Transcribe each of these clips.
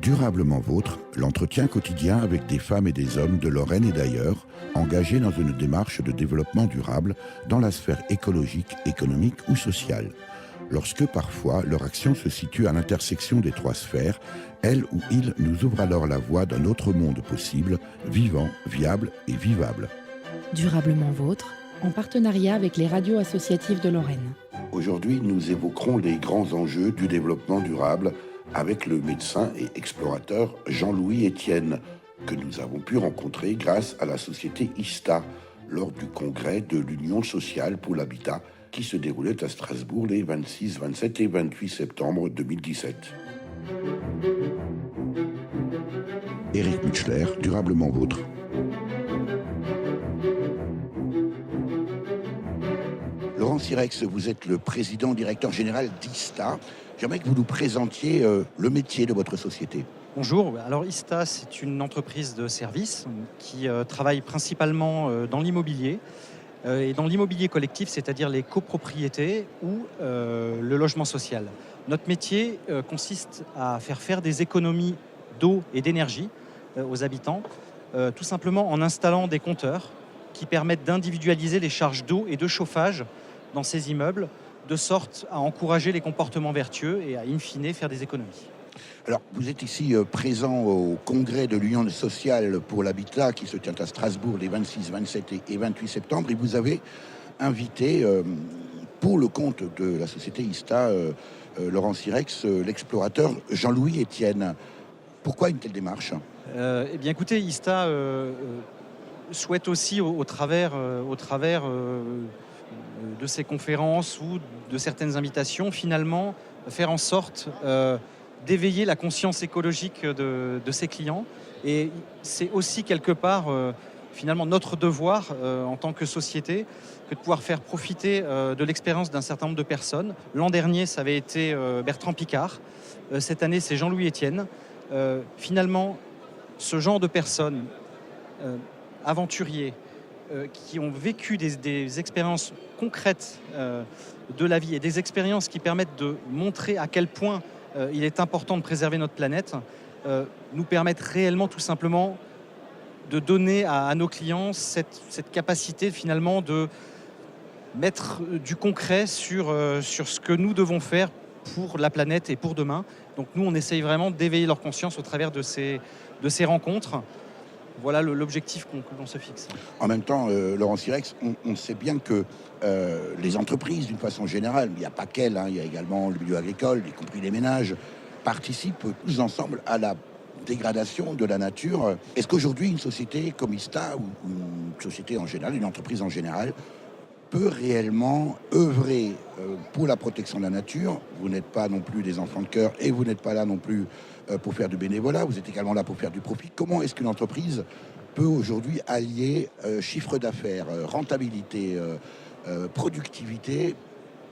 Durablement Vôtre, l'entretien quotidien avec des femmes et des hommes de Lorraine et d'ailleurs, engagés dans une démarche de développement durable dans la sphère écologique, économique ou sociale. Lorsque parfois leur action se situe à l'intersection des trois sphères, elle ou il nous ouvre alors la voie d'un autre monde possible, vivant, viable et vivable. Durablement Vôtre, en partenariat avec les radios associatives de Lorraine. Aujourd'hui, nous évoquerons les grands enjeux du développement durable avec le médecin et explorateur Jean-Louis Etienne, que nous avons pu rencontrer grâce à la société ISTA lors du congrès de l'Union sociale pour l'habitat qui se déroulait à Strasbourg les 26, 27 et 28 septembre 2017. Éric Mutschler, Durablement Vôtre. Laurent Sirex, vous êtes le président directeur général d'ISTA. J'aimerais que vous nous présentiez le métier de votre société. Bonjour, alors ISTA c'est une entreprise de services qui travaille principalement dans l'immobilier et dans l'immobilier collectif, c'est-à-dire les copropriétés ou le logement social. Notre métier consiste à faire des économies d'eau et d'énergie aux habitants, tout simplement en installant des compteurs qui permettent d'individualiser les charges d'eau et de chauffage dans ces immeubles, de sorte à encourager les comportements vertueux et à, in fine, faire des économies. Alors, vous êtes ici présent au congrès de l'Union sociale pour l'habitat qui se tient à Strasbourg les 26, 27 et 28 septembre et vous avez invité, pour le compte de la société ISTA, Laurent Sirex, l'explorateur Jean-Louis Etienne. Pourquoi une telle démarche ? Eh bien, écoutez, ISTA souhaite aussi, au travers de ces conférences ou de certaines invitations, finalement, faire en sorte d'éveiller la conscience écologique de ses clients. Et c'est aussi quelque part, finalement, notre devoir en tant que société que de pouvoir faire profiter de l'expérience d'un certain nombre de personnes. L'an dernier, ça avait été Bertrand Piccard. Cette année, c'est Jean-Louis Etienne. Finalement, ce genre de personnes aventuriers, qui ont vécu des expériences concrètes de la vie et des expériences qui permettent de montrer à quel point il est important de préserver notre planète, nous permettent réellement tout simplement de donner à nos clients cette capacité finalement de mettre du concret sur ce que nous devons faire pour la planète et pour demain. Donc nous, on essaye vraiment d'éveiller leur conscience au travers de ces rencontres. Voilà l'objectif qu'on se fixe. En même temps, Laurent Sirex, on sait bien que les entreprises, d'une façon générale, il n'y a pas qu'elles, il y a également le milieu agricole, y compris les ménages, participent tous ensemble à la dégradation de la nature. Est-ce qu'aujourd'hui, une société comme ISTA, ou une société en général, une entreprise en général, peut réellement œuvrer pour la protection de la nature ? Vous n'êtes pas non plus des enfants de cœur et vous n'êtes pas là non plus pour faire du bénévolat, vous êtes également là pour faire du profit. Comment est-ce qu'une entreprise peut aujourd'hui allier chiffre d'affaires, rentabilité, productivité,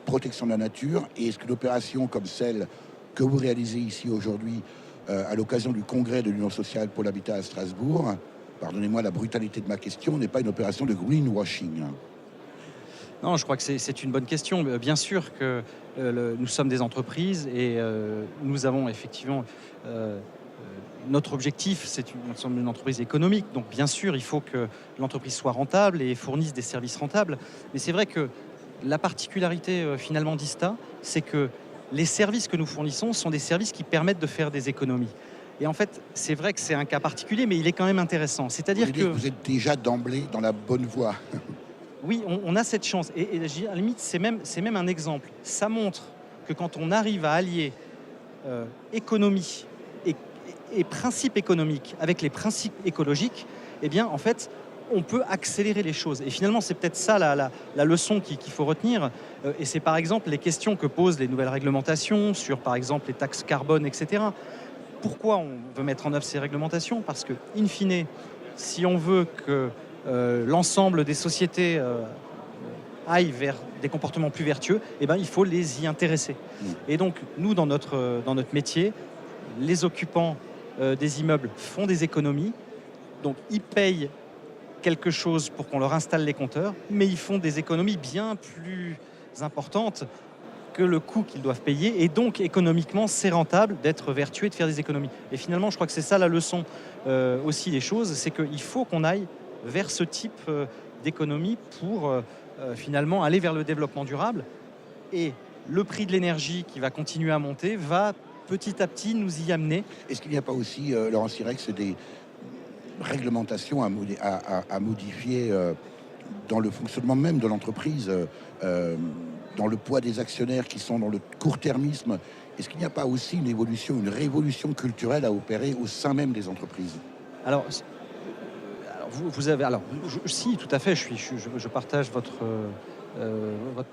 protection de la nature ? Et est-ce qu'une opération comme celle que vous réalisez ici aujourd'hui à l'occasion du congrès de l'Union sociale pour l'habitat à Strasbourg, pardonnez-moi la brutalité de ma question, n'est pas une opération de greenwashing ? Non, je crois que c'est une bonne question. Bien sûr que nous sommes des entreprises et nous avons effectivement... notre objectif, nous sommes une entreprise économique, donc bien sûr, il faut que l'entreprise soit rentable et fournisse des services rentables. Mais c'est vrai que la particularité finalement d'ISTA, c'est que les services que nous fournissons sont des services qui permettent de faire des économies. Et en fait, c'est vrai que c'est un cas particulier, mais il est quand même intéressant. C'est-à-dire que vous êtes déjà d'emblée dans la bonne voie. Oui, on a cette chance. Et à la limite, c'est même un exemple. Ça montre que quand on arrive à allier économie et principes économiques avec les principes écologiques, eh bien, en fait, on peut accélérer les choses. Et finalement, c'est peut-être ça la leçon qu'il faut retenir. Et c'est par exemple les questions que posent les nouvelles réglementations sur, par exemple, les taxes carbone, etc. Pourquoi on veut mettre en œuvre ces réglementations ? Parce que, in fine, si on veut que l'ensemble des sociétés aillent vers des comportements plus vertueux, eh ben, il faut les y intéresser. Et donc, nous, dans notre métier, les occupants des immeubles font des économies, donc ils payent quelque chose pour qu'on leur installe les compteurs, mais ils font des économies bien plus importantes que le coût qu'ils doivent payer, et donc économiquement c'est rentable d'être vertueux et de faire des économies. Et finalement je crois que c'est ça la leçon aussi des choses, c'est qu'il faut qu'on aille vers ce type d'économie pour finalement aller vers le développement durable, et le prix de l'énergie qui va continuer à monter va petit à petit nous y amener. Est-ce qu'il n'y a pas aussi, Laurent Sirex, des réglementations à modifier dans le fonctionnement même de l'entreprise, dans le poids des actionnaires qui sont dans le court-termisme? Est-ce qu'il n'y a pas aussi une évolution, une révolution culturelle à opérer au sein même des entreprises? Alors vous avez, si, tout à fait, je partage votre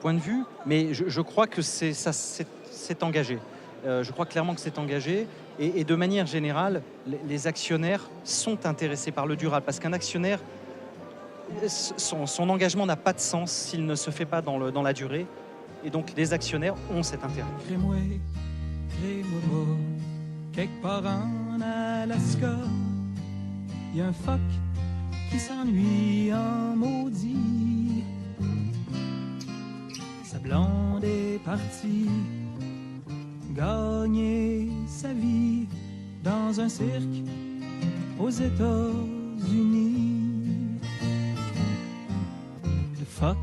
point de vue, mais je crois que c'est engagé. Je crois clairement que c'est engagé, et de manière générale, les actionnaires sont intéressés par le durable, parce qu'un actionnaire, son engagement n'a pas de sens s'il ne se fait pas dans la durée, et donc les actionnaires ont cet intérêt. Crée-moi pas, quelque part en Alaska, il y a un phoque qui s'ennuie en maudit. Sa blonde est partie gagner sa vie dans un cirque aux États-Unis. Le phoque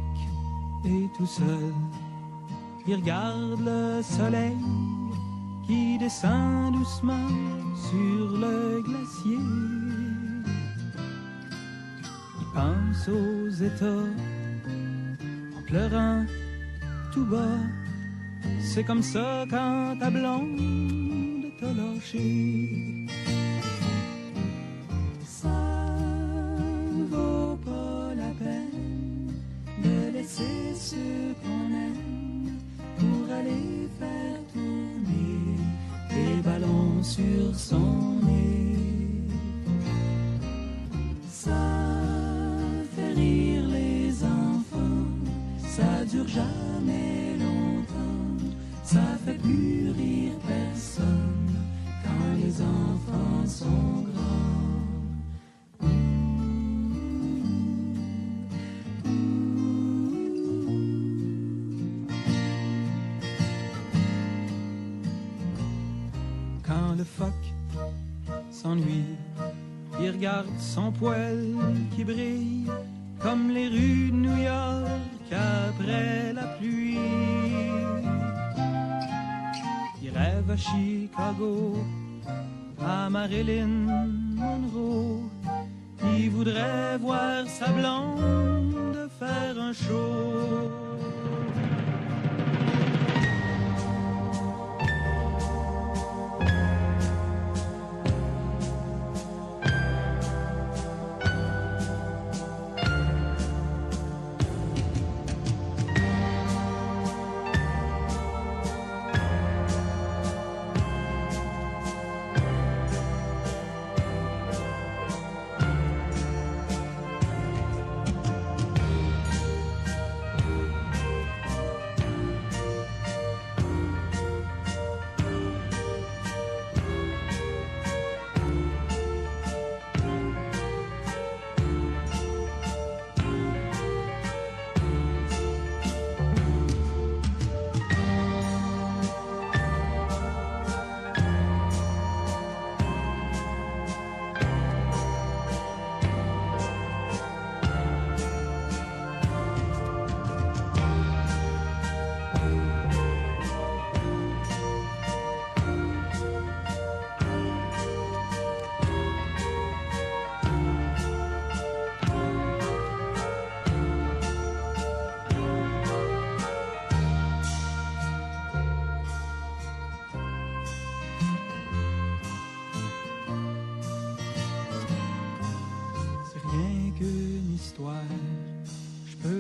est tout seul, il regarde le soleil qui descend doucement sur le glacier. Il pense aux États en pleurant tout bas. C'est comme ça quand ta blonde t'a lâché. Ça ne vaut pas la peine de laisser ceux qu'on aime pour aller faire tourner des ballons sur son nez. Ça fait rire les enfants, ça dure jamais longtemps, ça fait plus rire personne quand les enfants sont grands. Quand le phoque s'ennuie, il regarde son poil qui brille comme les rues de New York après la pluie. Il rêve à Chicago, à Marilyn Monroe. Il voudrait voir sa blonde faire un show.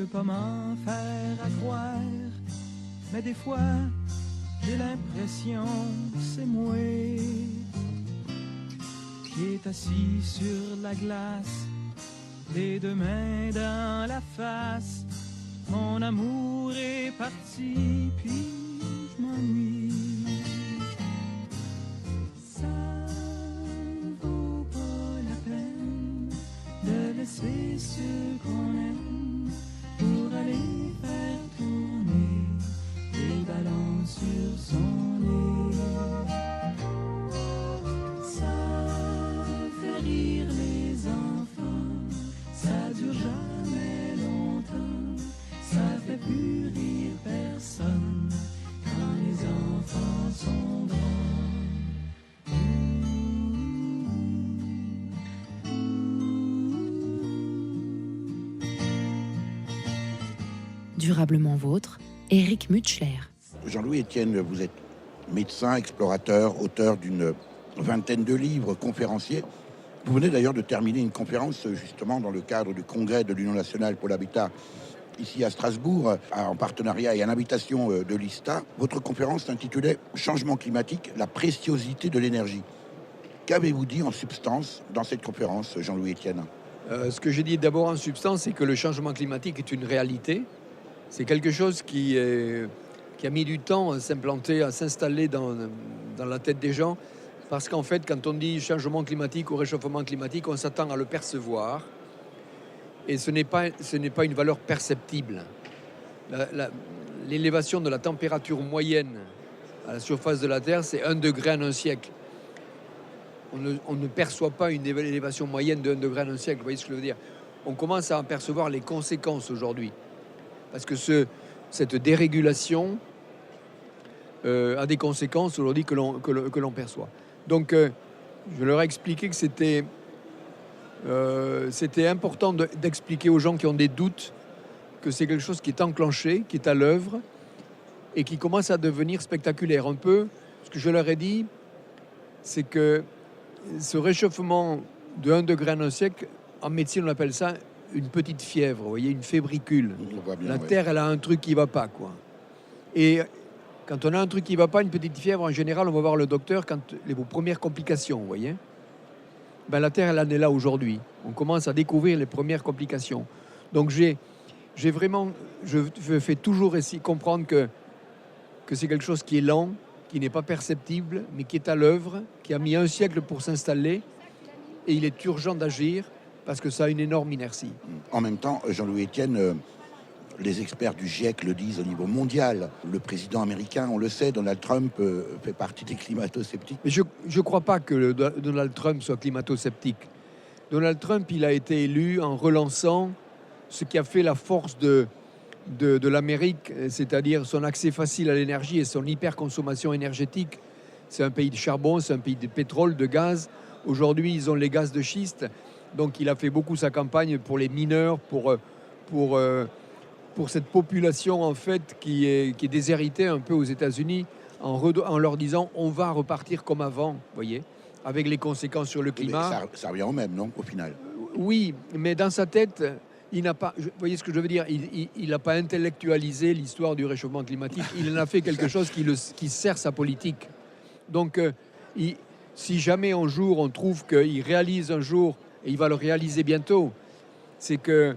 Pas m'en faire à croire, mais des fois j'ai l'impression que c'est moi qui est assis sur la glace, les deux mains dans la face. Mon amour est parti, puis je m'ennuie. Ça ne vaut pas la peine de laisser ceux qu'on aime pour aller faire tourner les ballons Durablement Vôtre, Éric Mutschler. Jean-Louis Etienne, vous êtes médecin, explorateur, auteur d'une vingtaine de livres, conférencier. Vous venez d'ailleurs de terminer une conférence justement dans le cadre du congrès de l'Union nationale pour l'habitat ici à Strasbourg, en partenariat et à l'invitation de l'ISTA. Votre conférence s'intitulait « Changement climatique, la préciosité de l'énergie ». Qu'avez-vous dit en substance dans cette conférence, Jean-Louis Etienne ? Ce que j'ai dit d'abord en substance, c'est que le changement climatique est une réalité. C'est quelque chose qui a mis du temps à s'implanter, à s'installer dans la tête des gens. Parce qu'en fait, quand on dit changement climatique ou réchauffement climatique, on s'attend à le percevoir. Et ce n'est pas une valeur perceptible. L'élévation de la température moyenne à la surface de la Terre, c'est 1 degré en un siècle. On ne perçoit pas une élévation moyenne de 1 degré en un siècle. Vous voyez ce que je veux dire ? On commence à en percevoir les conséquences aujourd'hui. Parce que cette dérégulation a des conséquences aujourd'hui que l'on perçoit. Donc, je leur ai expliqué que c'était important d'expliquer aux gens qui ont des doutes que c'est quelque chose qui est enclenché, qui est à l'œuvre et qui commence à devenir spectaculaire. Un peu, ce que je leur ai dit, c'est que ce réchauffement de 1 degré en un siècle, en médecine, on appelle ça une petite fièvre, vous voyez, une fébricule. La Terre, elle a un truc qui ne va pas, quoi. Et quand on a un truc qui ne va pas, une petite fièvre, en général, on va voir le docteur quand vos premières complications, vous voyez. Ben, la Terre, elle en est là aujourd'hui. On commence à découvrir les premières complications. Donc, je fais toujours comprendre que c'est quelque chose qui est lent, qui n'est pas perceptible, mais qui est à l'œuvre, qui a mis 1 siècle pour s'installer. Et il est urgent d'agir parce que ça a une énorme inertie. En même temps, Jean-Louis Etienne, les experts du GIEC le disent au niveau mondial. Le président américain, on le sait, Donald Trump fait partie des climato-sceptiques. Mais je ne crois pas que Donald Trump soit climato-sceptique. Donald Trump, il a été élu en relançant ce qui a fait la force de l'Amérique, c'est-à-dire son accès facile à l'énergie et son hyperconsommation énergétique. C'est un pays de charbon, c'est un pays de pétrole, de gaz. Aujourd'hui, ils ont les gaz de schiste. Donc, il a fait beaucoup sa campagne pour les mineurs, pour cette population, en fait, qui est déshéritée un peu aux États-Unis, en leur disant on va repartir comme avant, vous voyez, avec les conséquences sur le climat. Ça revient au même, non, au final ? Oui, mais dans sa tête, il n'a pas, vous voyez ce que je veux dire, il n'a pas intellectualisé l'histoire du réchauffement climatique. Il en a fait quelque chose qui sert sa politique. Donc, si jamais un jour on trouve qu'il réalise un jour, et il va le réaliser bientôt, c'est que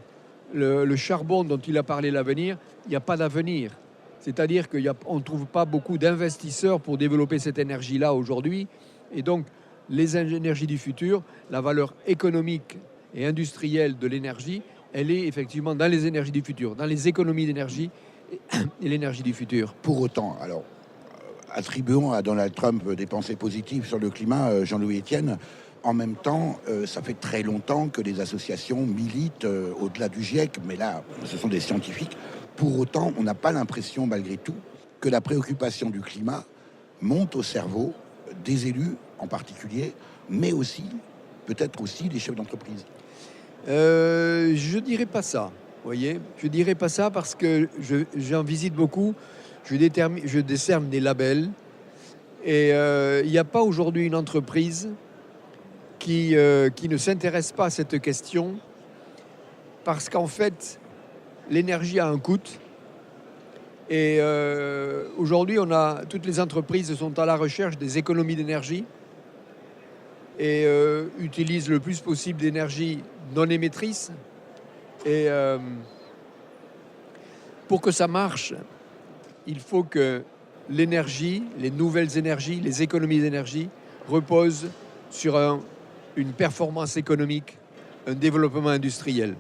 le charbon dont il a parlé l'avenir, il n'y a pas d'avenir. C'est-à-dire qu'on ne trouve pas beaucoup d'investisseurs pour développer cette énergie-là aujourd'hui. Et donc, les énergies du futur, la valeur économique et industrielle de l'énergie, elle est effectivement dans les énergies du futur, dans les économies d'énergie et l'énergie du futur. Pour autant, alors, attribuons à Donald Trump des pensées positives sur le climat, Jean-Louis Etienne. En même temps, ça fait très longtemps que les associations militent au-delà du GIEC, mais là, ce sont des scientifiques. Pour autant, on n'a pas l'impression, malgré tout, que la préoccupation du climat monte au cerveau des élus en particulier, mais aussi, peut-être aussi, des chefs d'entreprise. Je dirais pas ça, vous voyez. Je dirais pas ça parce que j'en visite beaucoup, je décerne des labels, et il n'y a pas aujourd'hui une entreprise qui ne s'intéresse pas à cette question, parce qu'en fait, l'énergie a un coût. Et aujourd'hui, toutes les entreprises sont à la recherche des économies d'énergie et utilisent le plus possible d'énergie non émettrice. Et pour que ça marche, il faut que l'énergie, les nouvelles énergies, les économies d'énergie reposent sur une performance économique, un développement industriel.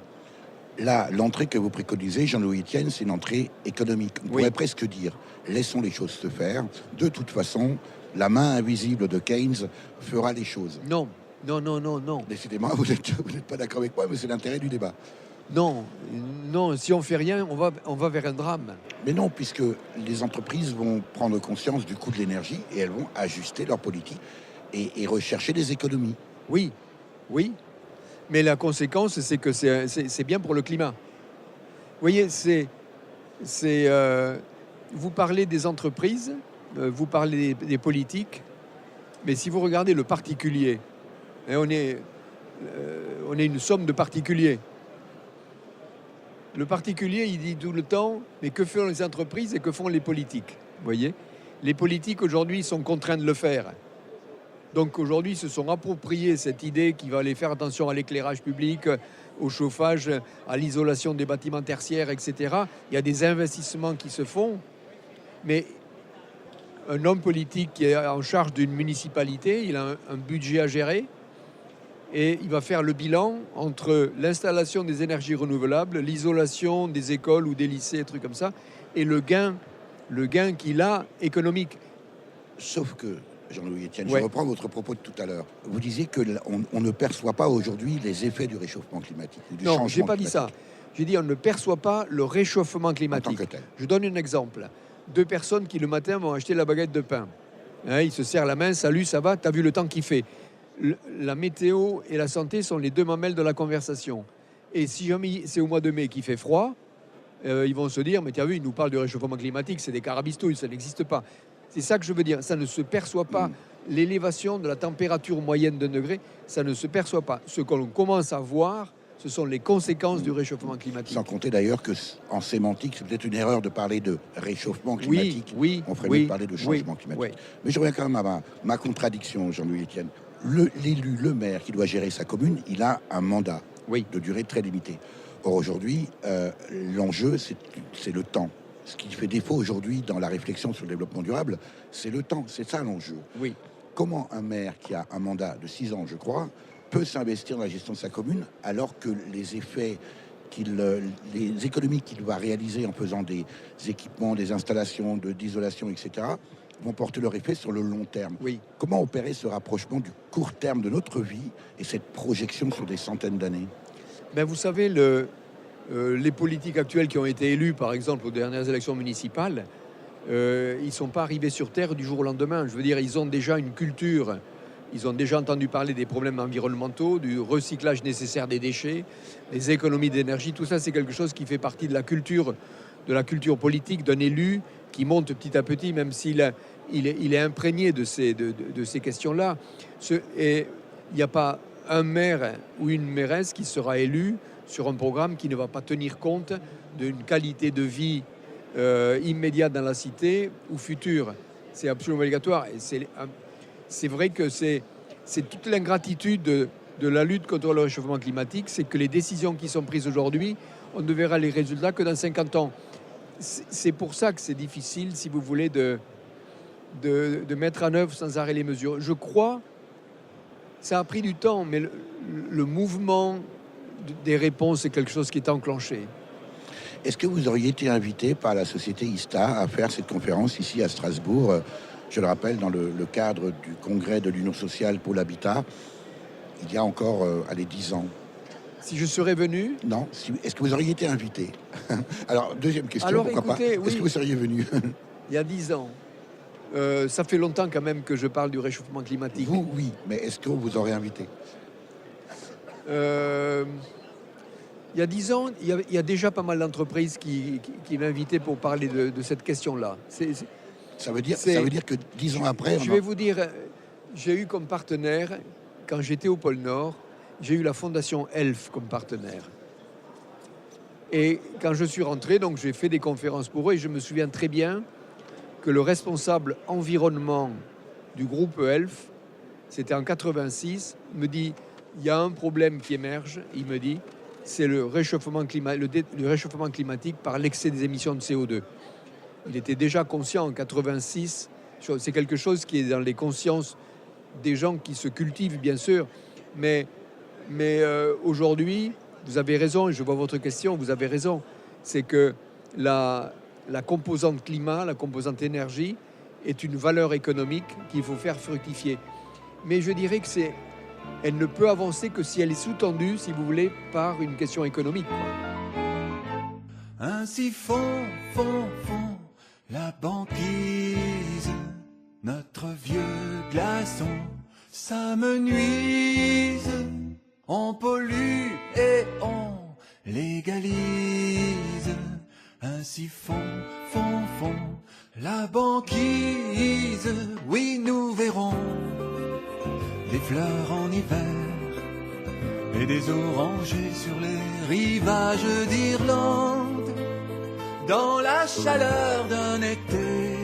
Là, l'entrée que vous préconisez, Jean-Louis Etienne, c'est une entrée économique. On pourrait presque dire, laissons les choses se faire. De toute façon, la main invisible de Keynes fera les choses. Non. Décidément, vous n'êtes pas d'accord avec moi, mais c'est l'intérêt du débat. Non, si on fait rien, on va vers un drame. Mais non, puisque les entreprises vont prendre conscience du coût de l'énergie et elles vont ajuster leur politique et rechercher des économies. Oui. Mais la conséquence, c'est que c'est bien pour le climat. Vous voyez, Vous parlez des entreprises, vous parlez des politiques, mais si vous regardez le particulier, et on est une somme de particuliers. Le particulier, il dit tout le temps, mais que font les entreprises et que font les politiques? Vous voyez, les politiques aujourd'hui sont contraints de le faire. Donc aujourd'hui, ils se sont appropriés cette idée qu'il va aller faire attention à l'éclairage public, au chauffage, à l'isolation des bâtiments tertiaires, etc. Il y a des investissements qui se font, mais un homme politique qui est en charge d'une municipalité, il a un budget à gérer et il va faire le bilan entre l'installation des énergies renouvelables, l'isolation des écoles ou des lycées, des trucs comme ça, et le gain qu'il a économique. Sauf que, Jean-Louis Etienne, Ouais. je reprends votre propos de tout à l'heure. Vous disiez qu'on ne perçoit pas aujourd'hui les effets du réchauffement climatique. Du Non, changement je n'ai pas dit ça. climatique J'ai dit on ne perçoit pas le réchauffement en tant climatique. que tel. Je donne un exemple. 2 personnes qui le matin vont acheter la baguette de pain. Hein, ils se serrent la main, salut, ça va, t'as vu le temps qu'il fait. La météo et la santé sont les 2 mamelles de la conversation. Et si jamais c'est au mois de mai qu'il fait froid, ils vont se dire, mais tu as vu, ils nous parlent du réchauffement climatique, c'est des carabistouilles, ça n'existe pas. C'est ça que je veux dire, ça ne se perçoit pas. L'élévation de la température moyenne d'un degré, ça ne se perçoit pas. Ce que l'on commence à voir, ce sont les conséquences du réchauffement climatique. Sans compter d'ailleurs que en sémantique, c'est peut-être une erreur de parler de réchauffement climatique. Oui, On ferait oui, mieux de parler de changement oui, climatique. oui. Mais je reviens quand même à ma contradiction, Jean-Louis Etienne. L'élu, le maire qui doit gérer sa commune, il a un mandat Oui. de durée très limitée. Or aujourd'hui, l'enjeu, c'est le temps. Ce qui fait défaut aujourd'hui dans la réflexion sur le développement durable, c'est le temps. C'est ça l'enjeu. Oui. Comment un maire qui a un mandat de 6 ans, je crois, peut s'investir dans la gestion de sa commune alors que les effets, les économies qu'il va réaliser en faisant des équipements, des installations d'isolation, etc., vont porter leur effet sur le long terme. Oui. Comment opérer ce rapprochement du court terme de notre vie et cette projection sur des centaines d'années? Ben, vous savez, les politiques actuels qui ont été élus, par exemple, aux dernières élections municipales, ils ne sont pas arrivés sur Terre du jour au lendemain. Je veux dire, ils ont déjà une culture. Ils ont déjà entendu parler des problèmes environnementaux, du recyclage nécessaire des déchets, des économies d'énergie. Tout ça, c'est quelque chose qui fait partie de la culture politique d'un élu qui monte petit à petit, même s'il est imprégné de ces questions-là. Et il n'y a pas un maire ou une mairesse qui sera élu sur un programme qui ne va pas tenir compte d'une qualité de vie immédiate dans la cité ou future. C'est absolument obligatoire. Et c'est vrai que c'est toute l'ingratitude de la lutte contre le réchauffement climatique, c'est que les décisions qui sont prises aujourd'hui, on ne verra les résultats que dans 50 ans. C'est pour ça que c'est difficile, si vous voulez, de mettre en œuvre sans arrêt les mesures. Je crois, ça a pris du temps, mais le mouvement des réponses est quelque chose qui est enclenché. Est-ce que vous auriez été invité par la société ISTA à faire cette conférence ici à Strasbourg, je le rappelle, dans le cadre du congrès de l'Union sociale pour l'habitat, il y a encore 10 ans? Si je serais venu? Non. Est-ce que vous auriez été invité? Alors, deuxième question, Alors, pourquoi écoutez, pas? oui. Est-ce que vous seriez venu? Il y a 10 ans. Ça fait longtemps quand même que je parle du réchauffement climatique. Vous, oui, mais est-ce que vous aurez invité? Il y a 10 ans, il y a déjà pas mal d'entreprises qui m'invitaient pour parler de cette question-là. Ça veut dire que 10 ans après... Je vais vous dire, j'ai eu comme partenaire, quand j'étais au pôle Nord, j'ai eu la fondation ELF comme partenaire. Et quand je suis rentré, donc j'ai fait des conférences pour eux, et je me souviens très bien que le responsable environnement du groupe ELF, c'était en 86, me dit, il y a un problème qui émerge, il me dit, c'est le réchauffement climatique par l'excès des émissions de CO2. Il était déjà conscient en 86, c'est quelque chose qui est dans les consciences des gens qui se cultivent, bien sûr, mais aujourd'hui, vous avez raison, et je vois votre question, vous avez raison, c'est que la composante climat, la composante énergie est une valeur économique qu'il faut faire fructifier. Mais je dirais que elle ne peut avancer que si elle est sous-tendue, si vous voulez, par une question économique. Ainsi fond la banquise, notre vieux glaçon, ça me nuise. On pollue et on légalise un Ainsi fond la banquise. Oui, nous verrons des fleurs en hiver et des orangers sur les rivages d'Irlande, dans la chaleur d'un été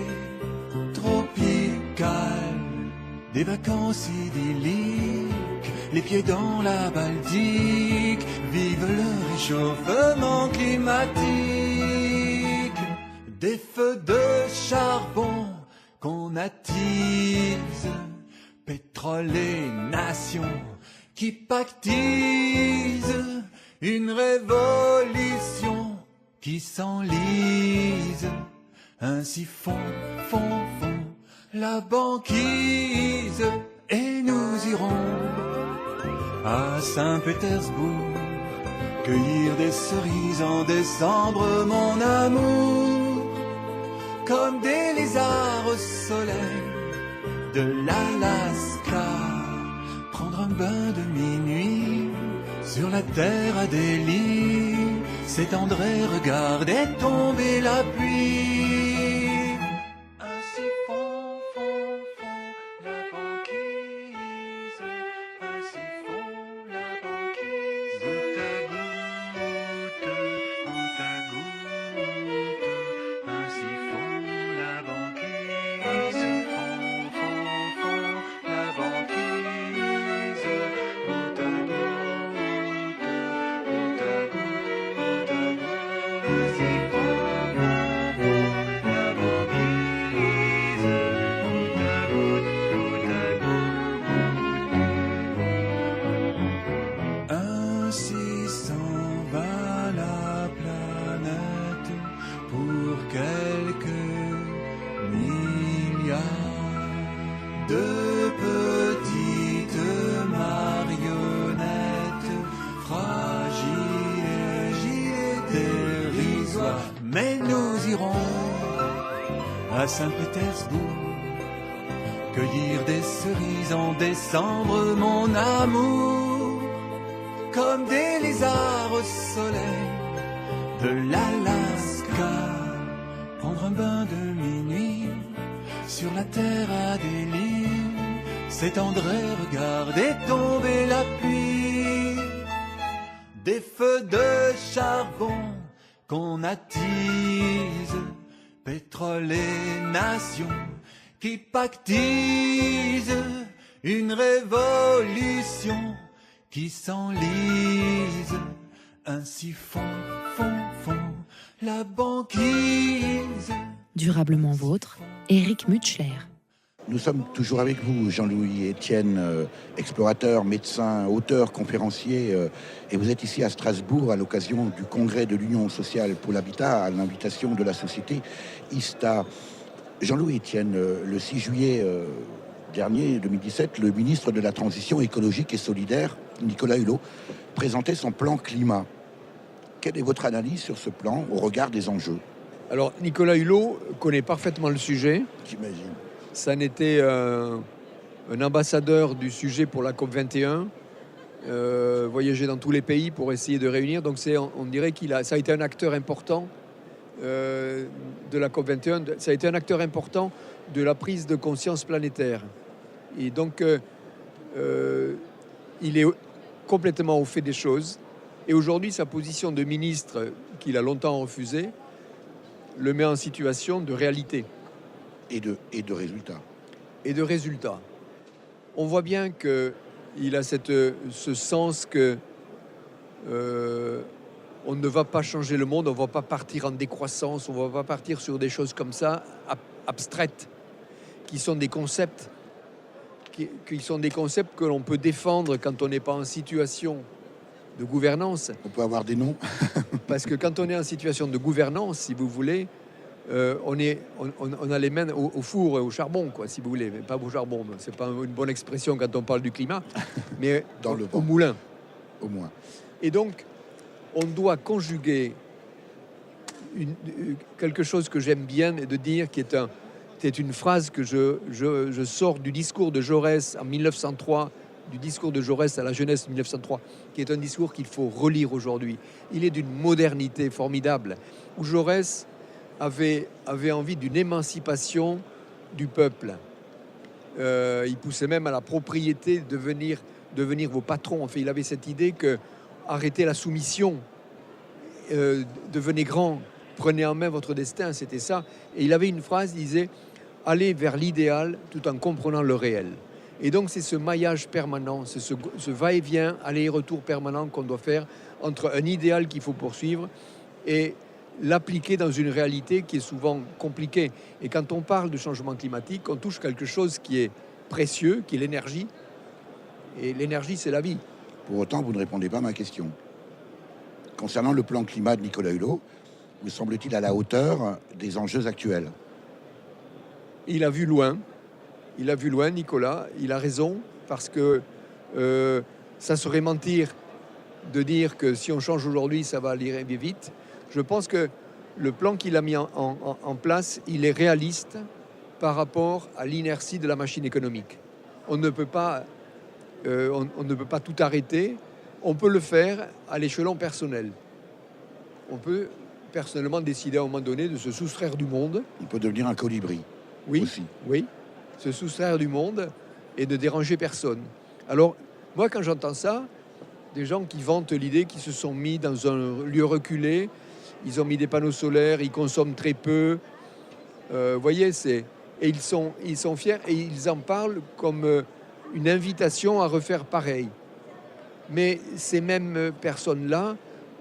tropical, des vacances idylliques, les pieds dans la Baltique. Vive le réchauffement climatique, des feux de charbon qu'on attise, pétrole et nation qui pactise, une révolution qui s'enlise. Ainsi fond la banquise, et nous irons à Saint-Pétersbourg cueillir des cerises en décembre, mon amour, comme des lézards au soleil de l'Alaska, prendre un bain de minuit sur la terre Adélie, s'étendre et regarder tomber la pluie. Ainsi fond la banquise, ainsi fond la banquise, goutte à goutte, goutte à goutte, ainsi fond la banquise, ainsi fond la banquise, goutte à goutte, goutte à goutte, ainsi fond la banquise, goutte à goutte, goutte à goutte. Ainsi s'en va la planète pour quelques milliards de petites marionnettes fragiles et dérisoires. Mais nous irons à Saint-Pétersbourg cueillir des cerises en décembre, mon amour, comme des lézards au soleil de l'Alaska, prendre un bain de minuit sur la terre Adélie, s'étendre et regarder tomber la pluie, des feux de charbon qu'on attise, pétrole et nation qui pactise, une révolution qui s'enlise. Ainsi fond la banquise. Durablement vôtre, Éric Mutschler. Nous sommes toujours avec vous, Jean-Louis Etienne, explorateur, médecin, auteur, conférencier. Et vous êtes ici à Strasbourg à l'occasion du congrès de l'Union sociale pour l'habitat, à l'invitation de la société ISTA. Jean-Louis Etienne, le 6 juillet dernier, 2017, le ministre de la Transition écologique et solidaire, Nicolas Hulot, présentait son plan climat. Quelle est votre analyse sur ce plan au regard des enjeux? Alors, Nicolas Hulot connaît parfaitement le sujet. J'imagine. Ça en était un ambassadeur du sujet pour la COP21, voyager dans tous les pays pour essayer de réunir. Donc on dirait ça a été un acteur important de la COP21, ça a été un acteur important de la prise de conscience planétaire. Et donc, il est complètement au fait des choses. Et aujourd'hui, sa position de ministre, qu'il a longtemps refusée, le met en situation de réalité. Et de résultats. Et de résultats. On voit bien qu'il a ce sens que on ne va pas changer le monde, on ne va pas partir en décroissance, on ne va pas partir sur des choses comme ça, abstraites, qui sont des concepts que l'on peut défendre quand on n'est pas en situation de gouvernance. On peut avoir des noms. Parce que quand on est en situation de gouvernance, si vous voulez, on a les mains au four et au charbon, quoi, si vous voulez. Mais pas au charbon, c'est pas une bonne expression quand on parle du climat, mais au moulin. Au moins. Et donc, on doit conjuguer quelque chose que j'aime bien de dire, qui est une phrase que je sors du discours de Jaurès en 1903 du discours de Jaurès à la jeunesse de 1903, qui est un discours qu'il faut relire aujourd'hui. Il est d'une modernité formidable, où Jaurès avait envie d'une émancipation du peuple. Il poussait même à la propriété de devenir vos patrons. Enfin, il avait cette idée que arrêtez la soumission, devenez grand, prenez en main votre destin, c'était ça. Et il avait une phrase, il disait « Allez vers l'idéal tout en comprenant le réel ». Et donc c'est ce maillage permanent, c'est ce va-et-vient, aller-retour permanent qu'on doit faire entre un idéal qu'il faut poursuivre et l'appliquer dans une réalité qui est souvent compliquée. Et quand on parle de changement climatique, on touche quelque chose qui est précieux, qui est l'énergie. Et l'énergie, c'est la vie. Pour autant, vous ne répondez pas à ma question. Concernant le plan climat de Nicolas Hulot, me semble-t-il à la hauteur des enjeux actuels? Il a vu loin, Nicolas, il a raison, parce que ça serait mentir de dire que si on change aujourd'hui, ça va aller vite. Je pense que le plan qu'il a mis en place, il est réaliste par rapport à l'inertie de la machine économique. On ne peut pas tout arrêter. On peut le faire à l'échelon personnel. On peut personnellement décider à un moment donné de se soustraire du monde. On peut devenir un colibri. Oui, aussi. oui, se soustraire du monde et ne déranger personne. Alors, moi, quand j'entends ça, des gens qui vantent l'idée qu'ils se sont mis dans un lieu reculé, ils ont mis des panneaux solaires, ils consomment très peu. Vous voyez, et ils sont fiers et ils en parlent comme une invitation à refaire pareil. Mais ces mêmes personnes-là, à un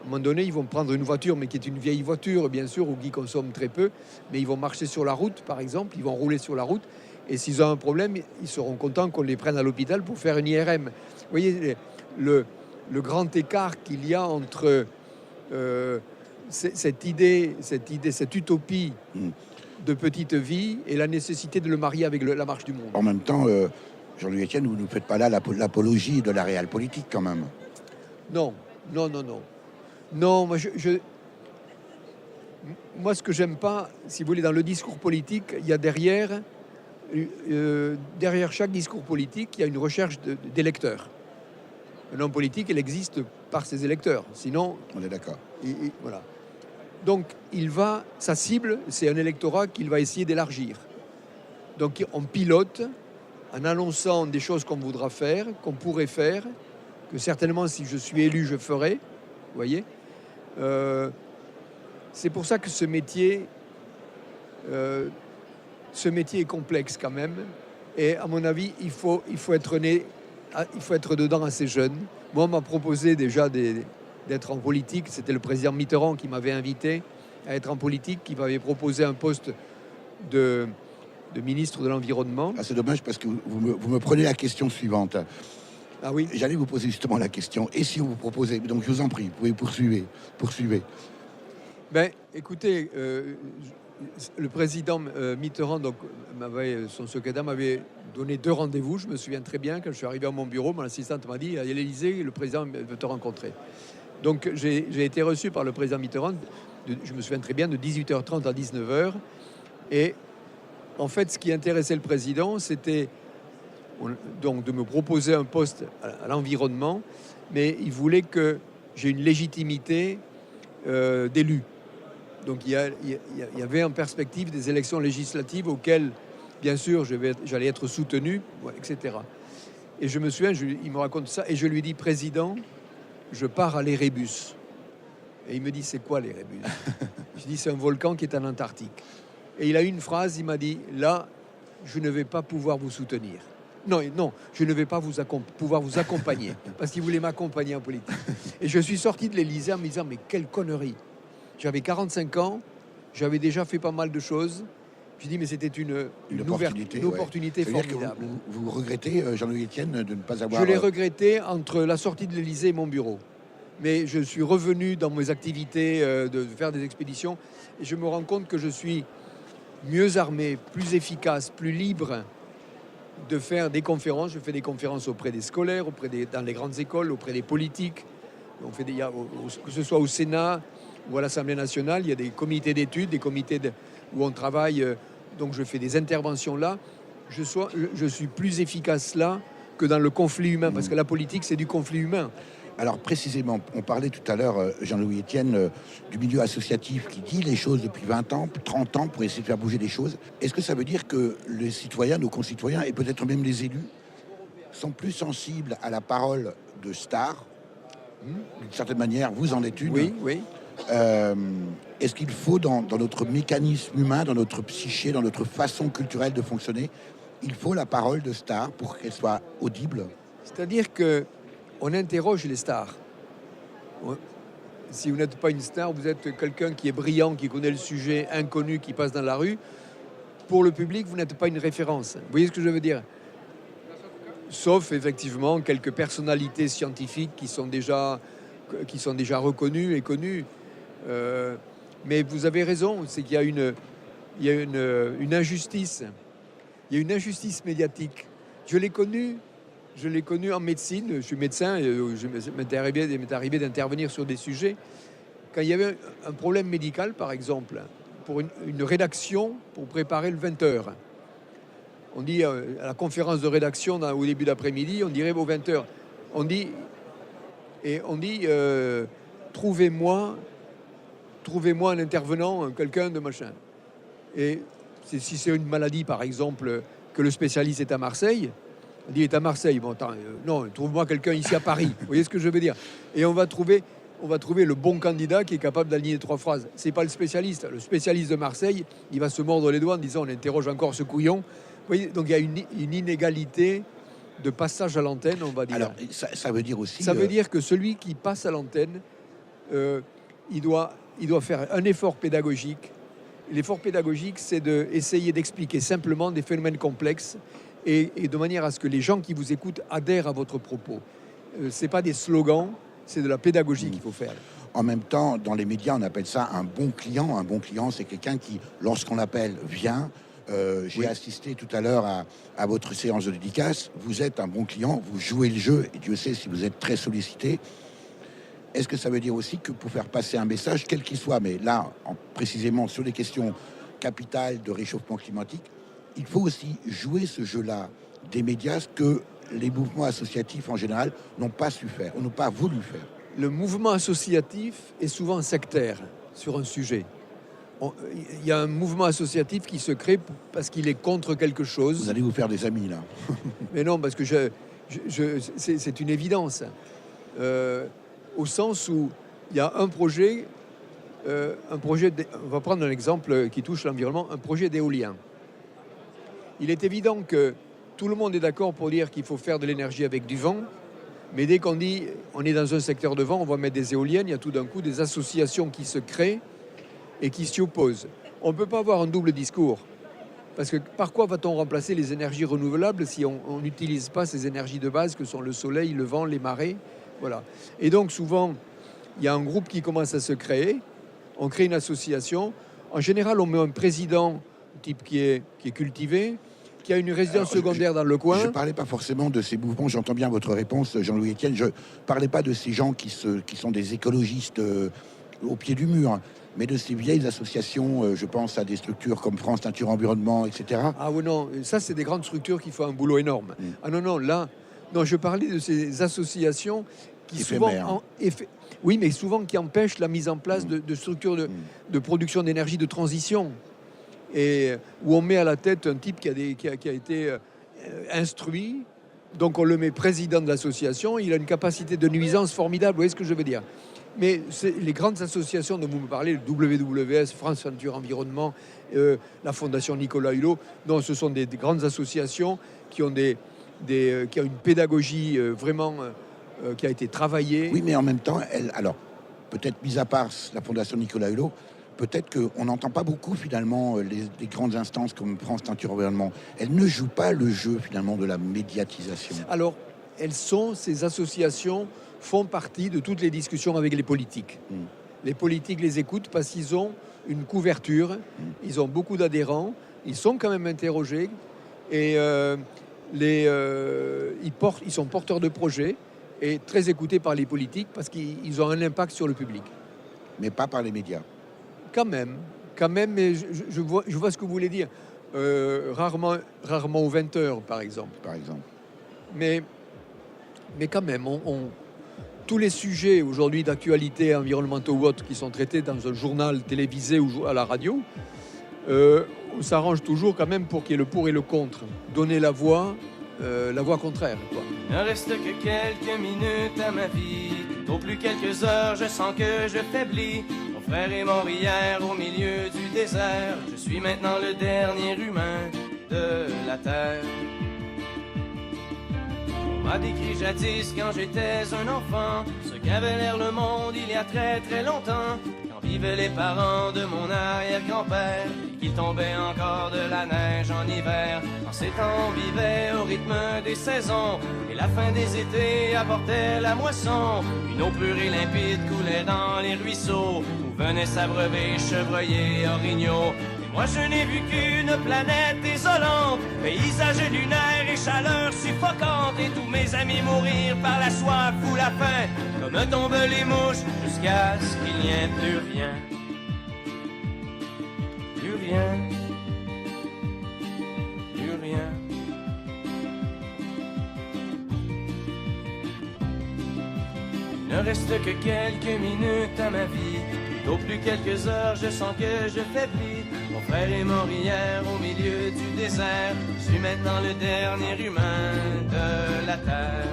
moment donné, ils vont prendre une voiture, mais qui est une vieille voiture, bien sûr, ou qui consomme très peu, mais ils vont marcher sur la route, par exemple, ils vont rouler sur la route, et s'ils ont un problème, ils seront contents qu'on les prenne à l'hôpital pour faire une IRM. Vous voyez le grand écart qu'il y a entre cette utopie de petite vie et la nécessité de le marier avec la marche du monde. En même temps, Jean-Louis Etienne, vous ne faites pas là l'apologie de la réelle politique quand même. Non. Non, moi, ce que j'aime pas, si vous voulez, dans le discours politique, il y a derrière chaque discours politique, il y a une recherche d'électeurs. Un homme politique, il existe par ses électeurs. Sinon, on est d'accord. Voilà. Donc, sa cible, c'est un électorat qu'il va essayer d'élargir. Donc, on pilote en annonçant des choses qu'on voudra faire, qu'on pourrait faire, que certainement, si je suis élu, je ferai. Vous voyez, c'est pour ça que ce métier est complexe quand même. Et à mon avis, il faut être dedans assez jeune. Moi, on m'a proposé déjà d'être en politique. C'était le président Mitterrand qui m'avait invité à être en politique, qui m'avait proposé un poste de ministre de l'Environnement. Ah, c'est dommage parce que vous me prenez la question suivante. Ah oui. J'allais vous poser justement la question. Et si on vous proposait, donc je vous en prie, vous pouvez poursuivez. Ben, écoutez, le président Mitterrand, donc, son secrétaire m'avait donné 2 rendez-vous. Je me souviens très bien, quand je suis arrivé à mon bureau, mon assistante m'a dit « À l'Élysée, le président veut te rencontrer ». Donc j'ai été reçu par le président Mitterrand, je me souviens très bien, de 18h30 à 19h. Et en fait, ce qui intéressait le président, c'était donc de me proposer un poste à l'environnement, mais il voulait que j'ai une légitimité d'élu. Donc il y avait en perspective des élections législatives auxquelles, bien sûr, j'allais être soutenu, etc. Et je me souviens, il me raconte ça, et je lui dis, président, je pars à l'Érébus. Et il me dit, c'est quoi l'Érébus? Je dis, c'est un volcan qui est en Antarctique. Et il a une phrase, il m'a dit, là, je ne vais pas pouvoir vous soutenir. Non, je ne vais pas pouvoir vous accompagner, parce qu'il voulait m'accompagner en politique. Et je suis sorti de l'Élysée en me disant, mais quelle connerie. J'avais 45 ans, j'avais déjà fait pas mal de choses. Je dis, mais c'était une opportunité formidable. Que vous regrettez, Jean-Louis Etienne, de ne pas avoir... Je l'ai regretté entre la sortie de l'Élysée et mon bureau. Mais je suis revenu dans mes activités de faire des expéditions, et je me rends compte que je suis mieux armé, plus efficace, plus libre de faire des conférences. Je fais des conférences auprès des scolaires, dans les grandes écoles, auprès des politiques. Que ce soit au Sénat ou à l'Assemblée nationale, il y a des comités d'études, des comités où on travaille. Donc je fais des interventions là. Je suis plus efficace là que dans le conflit humain, parce que la politique, c'est du conflit humain. Alors précisément, on parlait tout à l'heure, Jean-Louis Etienne, du milieu associatif qui dit les choses depuis 20 ans, 30 ans pour essayer de faire bouger les choses. Est-ce que ça veut dire que les citoyens, nos concitoyens, et peut-être même les élus, sont plus sensibles à la parole de stars? D'une certaine manière, vous en êtes une. Oui, oui. Est-ce qu'il faut, dans notre mécanisme humain, dans notre psyché, dans notre façon culturelle de fonctionner, il faut la parole de stars pour qu'elle soit audible? C'est-à-dire que on interroge les stars. Si vous n'êtes pas une star, vous êtes quelqu'un qui est brillant, qui connaît le sujet, inconnu, qui passe dans la rue. Pour le public, vous n'êtes pas une référence. Vous voyez ce que je veux dire? Sauf effectivement quelques personnalités scientifiques qui sont déjà reconnues et connues. Mais vous avez raison, c'est qu'il y a une injustice. Il y a une injustice médiatique. Je l'ai connu en médecine. Je suis médecin et m'est arrivé d'intervenir sur des sujets. Quand il y avait un problème médical, par exemple, pour une rédaction pour préparer le 20h. On dit à la conférence de rédaction au début d'après-midi, on dirait aux 20h. On dit trouvez-moi un intervenant, quelqu'un de machin. Et si c'est une maladie, par exemple, que le spécialiste est à Marseille, on dit il est à Marseille. Bon, attends, non, trouve-moi quelqu'un ici à Paris. Vous voyez ce que je veux dire? Et on va trouver le bon candidat qui est capable d'aligner 3 phrases. C'est pas le spécialiste. Le spécialiste de Marseille, il va se mordre les doigts en disant on interroge encore ce couillon. Vous voyez, donc il y a une inégalité de passage à l'antenne, on va dire. Alors, ça veut dire aussi... Ça veut dire que celui qui passe à l'antenne, il doit faire un effort pédagogique. L'effort pédagogique, c'est d'essayer d'expliquer simplement des phénomènes complexes et de manière à ce que les gens qui vous écoutent adhèrent à votre propos. Ce n'est pas des slogans, c'est de la pédagogie qu'il faut faire. En même temps, dans les médias, on appelle ça un bon client. Un bon client, c'est quelqu'un qui, lorsqu'on l'appelle, vient. J'ai assisté tout à l'heure à votre séance de dédicace. Vous êtes un bon client, vous jouez le jeu, et Dieu sait si vous êtes très sollicité. Est-ce que ça veut dire aussi que pour faire passer un message, quel qu'il soit, mais là, précisément sur les questions capitales de réchauffement climatique, il faut aussi jouer ce jeu-là des médias, ce que les mouvements associatifs en général n'ont pas su faire, ou n'ont pas voulu faire? Le mouvement associatif est souvent sectaire sur un sujet. Il y a un mouvement associatif qui se crée parce qu'il est contre quelque chose. Vous allez vous faire des amis, là. Mais non, parce que c'est une évidence. Au sens où il y a un projet, on va prendre un exemple qui touche l'environnement, un projet d'éolien. Il est évident que tout le monde est d'accord pour dire qu'il faut faire de l'énergie avec du vent, mais dès qu'on dit on est dans un secteur de vent, on va mettre des éoliennes, il y a tout d'un coup des associations qui se créent et qui s'y opposent. On ne peut pas avoir un double discours. Parce que par quoi va-t-on remplacer les énergies renouvelables si on n'utilise pas ces énergies de base que sont le soleil, le vent, les marées? Voilà. Et donc souvent, il y a un groupe qui commence à se créer, on crée une association. En général, on met un président, type qui est cultivé, qui a une résidence secondaire dans le coin. Je ne parlais pas forcément de ces mouvements, j'entends bien votre réponse, Jean-Louis Etienne. Je ne parlais pas de ces gens qui sont des écologistes au pied du mur, mais de ces vieilles associations, je pense à des structures comme France Nature Environnement, etc. Ah oui, non, ça c'est des grandes structures qui font un boulot énorme. Ah non, non, là, non, je parlais de ces associations qui souvent... Oui, mais souvent qui empêchent la mise en place de structures de production d'énergie de transition. Et où on met à la tête un type qui a été instruit, donc on le met président de l'association, il a une capacité de nuisance formidable, vous voyez ce que je veux dire? Mais les grandes associations dont vous me parlez, le WWF, France Nature Environnement, la Fondation Nicolas Hulot, non, ce sont des grandes associations qui ont une pédagogie vraiment qui a été travaillée. Oui, mais en même temps, alors, peut-être mis à part la Fondation Nicolas Hulot, peut-être qu'on n'entend pas beaucoup finalement les grandes instances comme France Nature Environnement. Elles ne jouent pas le jeu finalement de la médiatisation. Alors, ces associations font partie de toutes les discussions avec les politiques. Les politiques les écoutent parce qu'ils ont une couverture, ils ont beaucoup d'adhérents, ils sont quand même interrogés et ils sont porteurs de projets et très écoutés par les politiques parce qu'ils ont un impact sur le public. Mais pas par les médias. Quand même, mais je vois ce que vous voulez dire. Rarement aux 20h, par exemple. Mais quand même, tous les sujets aujourd'hui d'actualité environnementaux ou autres qui sont traités dans un journal télévisé ou à la radio, on s'arrange toujours quand même pour qu'il y ait le pour et le contre. Donner la voix contraire, quoi. Ne reste que quelques minutes à ma vie. Au plus quelques heures, je sens que je faiblis. Mon frère est mort hier au milieu du désert. Je suis maintenant le dernier humain de la terre. On m'a décrit jadis quand j'étais un enfant ce qu'avait l'air le monde il y a très très longtemps, quand vivaient les parents de mon arrière-grand-père et qu'il tombait encore de la neige en hiver. En ces temps on vivait au rythme des saisons et la fin des étés apportait la moisson. Une eau pure et limpide coulait dans les ruisseaux où venaient s'abreuver chevreuils, orignaux. Moi je n'ai vu qu'une planète désolante, paysage lunaire et chaleur suffocante, et tous mes amis mourir par la soif ou la faim, comme tombent les mouches, jusqu'à ce qu'il n'y ait plus rien. Plus rien. Plus rien. Il ne reste que quelques minutes à ma vie. Au plus quelques heures, je sens que je faiblis. Mon frère est mort hier au milieu du désert. Je suis maintenant le dernier humain de la terre.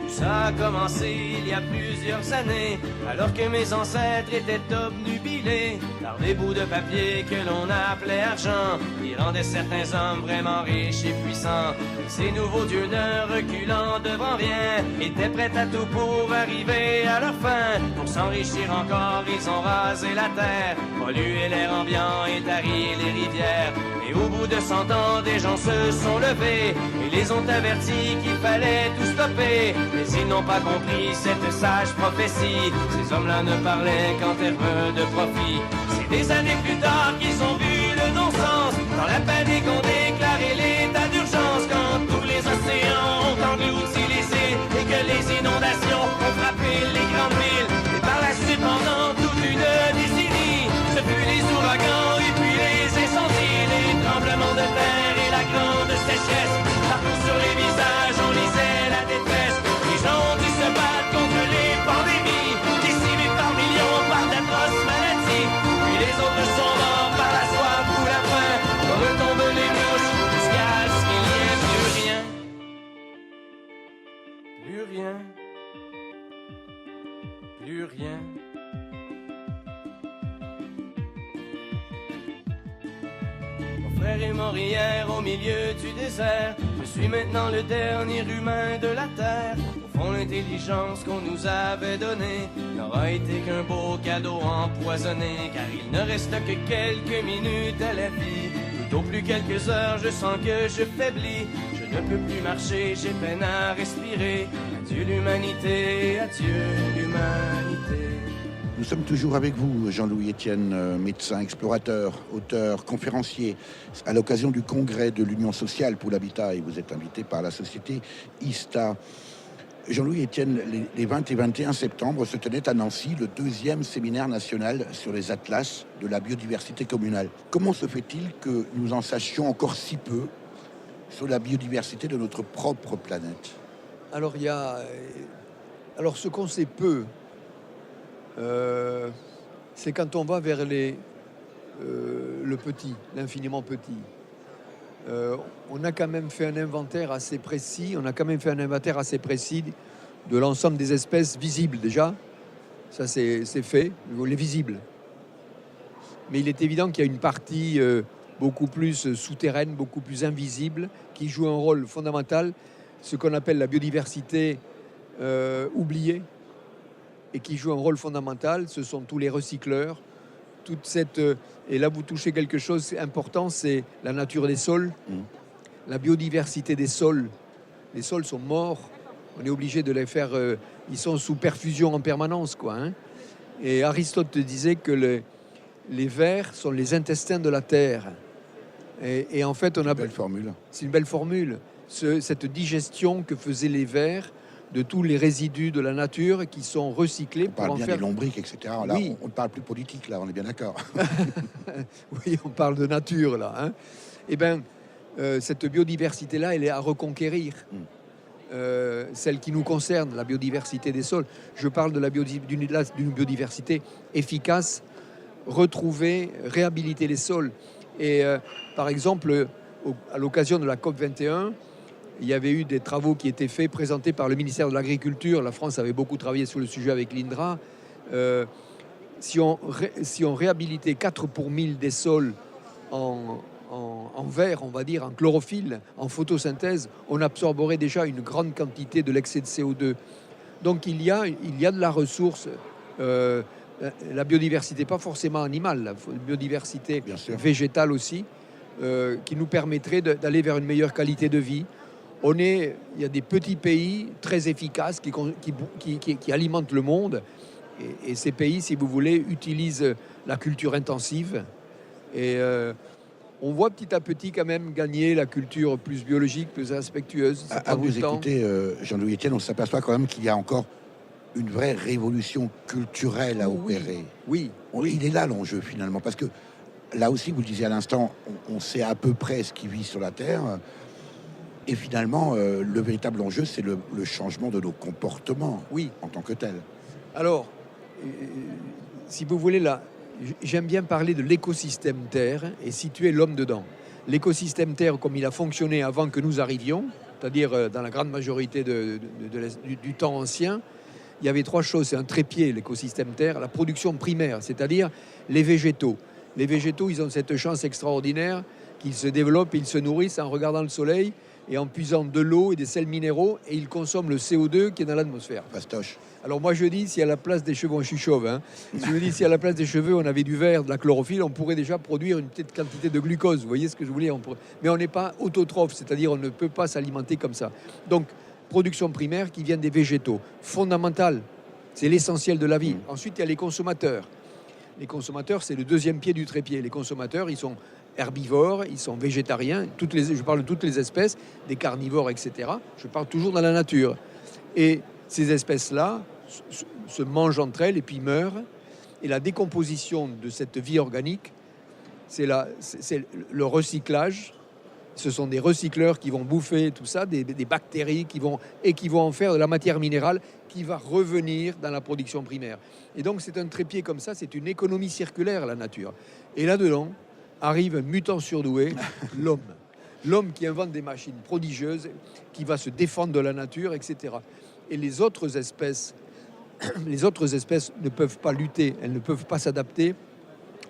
Ça a commencé il y a plusieurs années, alors que mes ancêtres étaient obnubilés par des bouts de papier que l'on appelait argent, qui rendaient certains hommes vraiment riches et puissants. Ces nouveaux dieux ne reculant devant rien, étaient prêts à tout pour arriver à leur fin. Pour s'enrichir encore, ils ont rasé la terre, pollué l'air ambiant et tari les rivières. Et au bout de 100 ans, des gens se sont levés et les ont avertis qu'il fallait tout stopper. Mais ils n'ont pas compris cette sage prophétie. Ces hommes-là ne parlaient qu'en termes de profit. C'est des années plus tard qu'ils ont vu le non-sens. Dans la panique, on déclarait l'état d'urgence. Quand tous les océans ont englouti les îles et que les inondations ont frappé les grandes villes. Et par la suite, pendant toute une décennie, ce fut les ouragans et puis les incendies, les tremblements de terre et la grande sécheresse. Partout sur les visages, on lisait la détresse. Les gens ont dû se battre contre les pandémies, décimés par millions par d'atroces maladies. Puis les autres sont morts par la soif ou la faim. On retombe les mouches jusqu'à ce qu'il n'y ait plus rien. Plus rien. Plus rien. Mon frère est mort hier au milieu du désert. Je suis maintenant le dernier humain de la terre. Au fond, l'intelligence qu'on nous avait donnée n'aura été qu'un beau cadeau empoisonné, car il ne reste que quelques minutes à la vie. Tout au plus quelques heures, je sens que je faiblis. Je ne peux plus marcher, j'ai peine à respirer. Adieu l'humanité, adieu l'humanité. Nous sommes toujours avec vous, Jean-Louis Etienne, médecin, explorateur, auteur, conférencier, à l'occasion du congrès de l'Union sociale pour l'habitat, et vous êtes invité par la société ISTA. Jean-Louis Etienne, les 20 et 21 septembre se tenait à Nancy le 2e séminaire national sur les atlas de la biodiversité communale. Comment se fait-il que nous en sachions encore si peu sur la biodiversité de notre propre planète? Alors, ce qu'on sait peu, c'est quand on va vers le petit, l'infiniment petit. On a quand même fait un inventaire assez précis, de l'ensemble des espèces visibles déjà. Ça, c'est fait, les visibles. Mais il est évident qu'il y a une partie beaucoup plus souterraine, beaucoup plus invisible, qui joue un rôle fondamental, ce qu'on appelle la biodiversité oubliée, et qui joue un rôle fondamental. Ce sont tous les recycleurs, toute cette... Et là, vous touchez quelque chose important, c'est la nature des sols, la biodiversité des sols. Les sols sont morts, on est obligé de les faire... ils sont sous perfusion en permanence, quoi. Hein. Et Aristote disait que les vers sont les intestins de la terre. Et en fait, on a... Belle formule. C'est une belle formule. Cette digestion que faisaient les vers de tous les résidus de la nature qui sont recyclés on parle bien des lombriques, etc. Là, oui. On ne parle plus politique, là, on est bien d'accord. Oui, on parle de nature, là. Hein. Eh bien, cette biodiversité-là, elle est à reconquérir. Celle qui nous concerne, la biodiversité des sols. Je parle d'une biodiversité efficace, retrouver, réhabiliter les sols. Et par exemple, à l'occasion de la COP21, il y avait eu des travaux qui étaient faits, présentés par le ministère de l'Agriculture. La France avait beaucoup travaillé sur le sujet avec l'INDRA. Si on réhabilitait 4 pour 1000 des sols en verre, on va dire, en chlorophylle, en photosynthèse, on absorberait déjà une grande quantité de l'excès de CO2. Donc il y a de la ressource, la biodiversité, pas forcément animale, la biodiversité végétale aussi, qui nous permettrait d'aller vers une meilleure qualité de vie. Il y a des petits pays très efficaces qui alimentent le monde. Et ces pays, si vous voulez, utilisent la culture intensive. Et on voit petit à petit quand même gagner la culture plus biologique, plus respectueuse. À vous écouter, Jean-Louis Etienne, on s'aperçoit quand même qu'il y a encore une vraie révolution culturelle à opérer. Oui. Il est là l'enjeu finalement, parce que là aussi, vous le disiez à l'instant, on sait à peu près ce qui vit sur la Terre. Et finalement, le véritable enjeu, c'est le changement de nos comportements en tant que tel. Alors, si vous voulez, là, j'aime bien parler de l'écosystème Terre et situer l'homme dedans. L'écosystème Terre, comme il a fonctionné avant que nous arrivions, c'est-à-dire dans la grande majorité du temps ancien, il y avait 3 choses. C'est un trépied, l'écosystème Terre, la production primaire, c'est-à-dire les végétaux. Les végétaux, ils ont cette chance extraordinaire qu'ils se développent, ils se nourrissent en regardant le soleil et en puisant de l'eau et des sels minéraux, et ils consomment le CO2 qui est dans l'atmosphère. Fastoche. Alors moi je dis, si à la place des cheveux, je suis chauve, je me dis, si à la place des cheveux on avait du verre, de la chlorophylle, on pourrait déjà produire une petite quantité de glucose. Vous voyez ce que je voulais Mais on n'est pas autotrophe, c'est-à-dire on ne peut pas s'alimenter comme ça. Donc, production primaire qui vient des végétaux, fondamentale, c'est l'essentiel de la vie. Ensuite, il y a les consommateurs. Les consommateurs, c'est le deuxième pied du trépied. Les consommateurs, ils sont herbivores, ils sont végétariens, je parle de toutes les espèces, des carnivores, etc. Je parle toujours dans la nature. Et ces espèces-là se mangent entre elles et puis meurent. Et la décomposition de cette vie organique, c'est le recyclage. Ce sont des recycleurs qui vont bouffer tout ça, des bactéries qui vont en faire de la matière minérale qui va revenir dans la production primaire. Et donc c'est un trépied comme ça, c'est une économie circulaire, la nature. Et là-dedans arrive un mutant surdoué, l'homme. L'homme qui invente des machines prodigieuses, qui va se défendre de la nature, etc. Et les autres espèces ne peuvent pas lutter, elles ne peuvent pas s'adapter.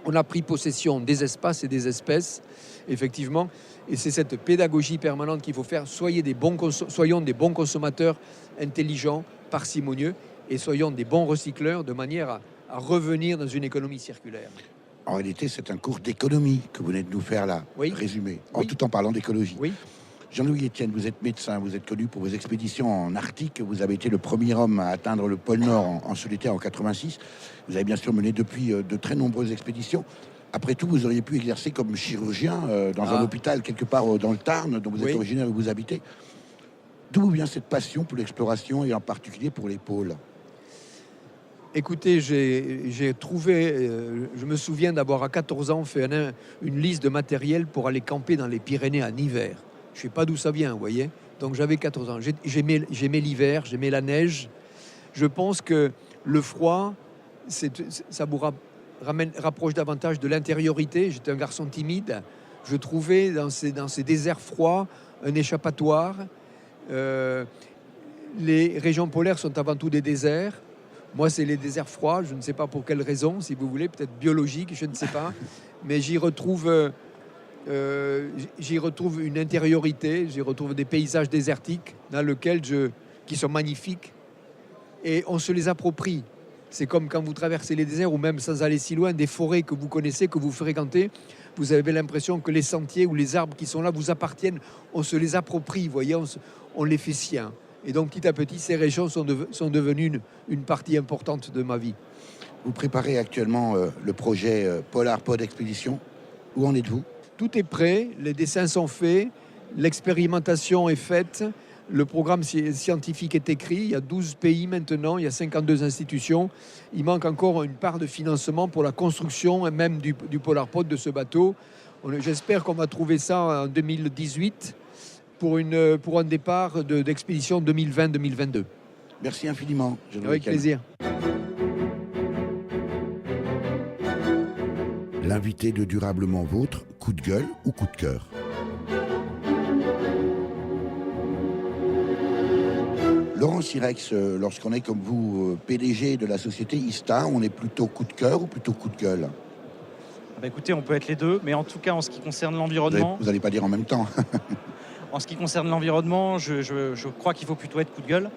On a pris possession des espaces et des espèces, effectivement, et c'est cette pédagogie permanente qu'il faut faire. Soyons des bons consommateurs intelligents, parcimonieux, et soyons des bons recycleurs de manière à revenir dans une économie circulaire. En réalité, c'est un cours d'économie que vous venez de nous faire là, résumé, tout en parlant d'écologie. Oui. Jean-Louis Etienne, vous êtes médecin, vous êtes connu pour vos expéditions en Arctique. Vous avez été le premier homme à atteindre le pôle Nord en solitaire en 86. Vous avez bien sûr mené depuis de très nombreuses expéditions. Après tout, vous auriez pu exercer comme chirurgien dans un hôpital quelque part dans le Tarn, dont vous êtes originaire et où vous habitez. D'où vient cette passion pour l'exploration et en particulier pour les pôles ? Écoutez, j'ai trouvé, je me souviens d'avoir à 14 ans fait une liste de matériel pour aller camper dans les Pyrénées en hiver. Je ne sais pas d'où ça vient, vous voyez. Donc j'avais 14 ans. J'aimais l'hiver, j'aimais la neige. Je pense que le froid, ça vous rapproche davantage de l'intériorité. J'étais un garçon timide. Je trouvais dans ces déserts froids un échappatoire. Les régions polaires sont avant tout des déserts. Moi, c'est les déserts froids. Je ne sais pas pour quelle raison, si vous voulez, peut-être biologique, je ne sais pas. Mais j'y retrouve une intériorité, j'y retrouve des paysages désertiques qui sont magnifiques. Et on se les approprie. C'est comme quand vous traversez les déserts, ou même sans aller si loin, des forêts que vous connaissez, que vous fréquentez. Vous avez l'impression que les sentiers ou les arbres qui sont là vous appartiennent. On se les approprie, vous voyez, on les fait siens. Et donc, petit à petit, ces régions sont devenues une partie importante de ma vie. Vous préparez actuellement le projet Polar Pod Expédition. Où en êtes-vous ? Tout est prêt, les dessins sont faits, l'expérimentation est faite, le programme scientifique est écrit, il y a 12 pays maintenant, il y a 52 institutions. Il manque encore une part de financement pour la construction même du Polar Pod, de ce bateau. J'espère qu'on va trouver ça en 2018 pour un départ d'expédition 2020-2022. Merci infiniment. Avec plaisir. L'invité de Durablement Vôtre, coup de gueule ou coup de cœur? Laurent Sirex, lorsqu'on est comme vous, PDG de la société ISTA, on est plutôt coup de cœur ou plutôt coup de gueule? Écoutez, on peut être les deux, mais en tout cas, en ce qui concerne l'environnement... Vous n'allez pas dire en même temps. En ce qui concerne l'environnement, je crois qu'il faut plutôt être coup de gueule.